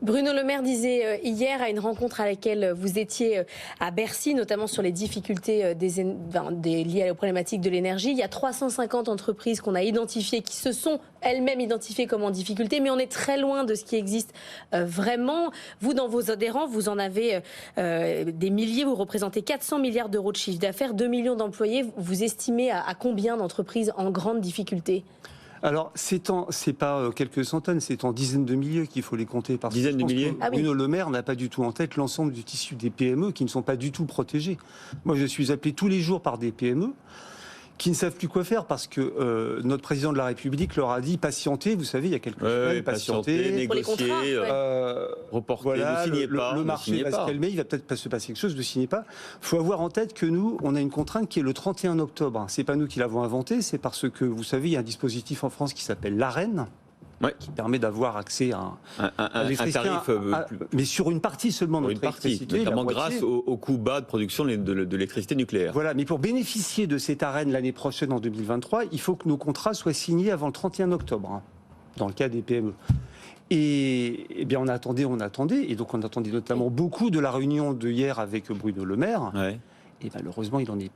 Bruno Le Maire disait hier à une rencontre à laquelle vous étiez à Bercy, notamment sur les difficultés liées aux problématiques de l'énergie. Il y a 350 entreprises qu'on a identifiées qui se sont elles-mêmes identifiées comme en difficulté, mais on est très loin de ce qui existe vraiment. Vous, dans vos adhérents, vous en avez des milliers, vous représentez 400 milliards d'euros de chiffre d'affaires, 2 millions d'employés. Vous estimez à combien d'entreprises en grande difficulté ? Alors, c'est pas quelques centaines, c'est en dizaines de milliers qu'il faut les compter. Parce dizaines de milliers. Bruno Le Maire n'a pas du tout en tête l'ensemble du tissu des PME qui ne sont pas du tout protégés. Moi, je suis appelé tous les jours par des PME qui ne savent plus quoi faire parce que notre président de la République leur a dit patientez, vous savez, il y a quelques semaines, patientez, négocier, reporter, voilà, ne signez pas. Le marché va se calmer, il va peut-être pas se passer quelque chose, ne signez pas. Il faut avoir en tête que nous, on a une contrainte qui est le 31 octobre. C'est pas nous qui l'avons inventé, c'est parce que, vous savez, il y a un dispositif en France qui s'appelle l'AREN, qui permet d'avoir accès à un tarif, mais sur une partie seulement de notre électricité, notamment grâce au coût bas de production de l'électricité nucléaire. Voilà, mais pour bénéficier de cette arène l'année prochaine, en 2023, il faut que nos contrats soient signés avant le 31 octobre, dans le cas des PME. Et bien on attendait, et donc on attendait notamment beaucoup de la réunion de hier avec Bruno Le Maire, et malheureusement il en est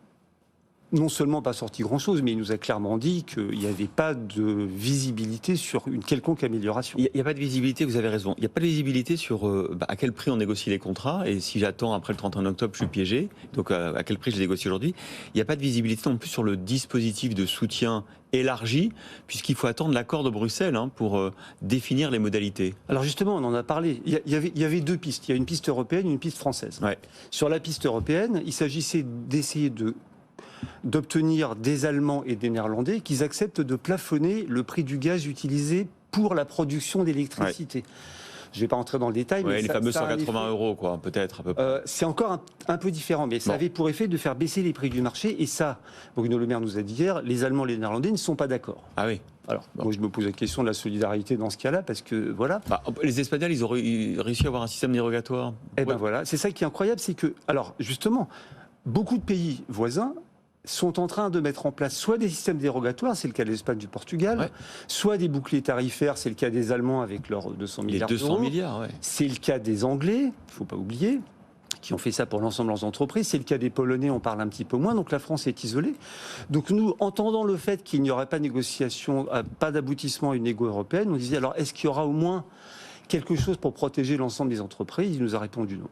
non seulement pas sorti grand-chose, mais il nous a clairement dit qu'il n'y avait pas de visibilité sur une quelconque amélioration. Il n'y a pas de visibilité, vous avez raison. Il n'y a pas de visibilité sur à quel prix on négocie les contrats, et si j'attends après le 31 octobre, je suis piégé, donc à quel prix je négocie aujourd'hui. Il n'y a pas de visibilité non plus sur le dispositif de soutien élargi, puisqu'il faut attendre l'accord de Bruxelles pour définir les modalités. Alors justement, on en a parlé. Il y avait deux pistes. Il y a une piste européenne et une piste française. Sur la piste européenne, il s'agissait d'essayer d'obtenir des Allemands et des Néerlandais qu'ils acceptent de plafonner le prix du gaz utilisé pour la production d'électricité. Je ne vais pas entrer dans le détail. Mais les fameux 180 euros, quoi, peut-être, à peu près. C'est encore un peu différent, mais ça avait pour effet de faire baisser les prix du marché. Et ça, Bruno Le Maire nous a dit hier, les Allemands et les Néerlandais ne sont pas d'accord. Ah oui. Alors, moi, je me pose la question de la solidarité dans ce cas-là, parce que, voilà... les Espagnols, ils ont réussi à avoir un système dérogatoire. Eh ben voilà, c'est ça qui est incroyable, c'est que... Alors, justement, beaucoup de pays voisins sont en train de mettre en place soit des systèmes dérogatoires, c'est le cas de l'Espagne, du Portugal, soit des boucliers tarifaires, c'est le cas des Allemands avec leurs 200 milliards d'euros. 200 milliards, C'est le cas des Anglais, il ne faut pas oublier, qui ont fait ça pour l'ensemble de leurs entreprises. C'est le cas des Polonais, on parle un petit peu moins, donc la France est isolée. Donc nous, entendant le fait qu'il n'y aurait pas de négociation, pas d'aboutissement à une négo européenne, on disait alors est-ce qu'il y aura au moins quelque chose pour protéger l'ensemble des entreprises ? Il nous a répondu non.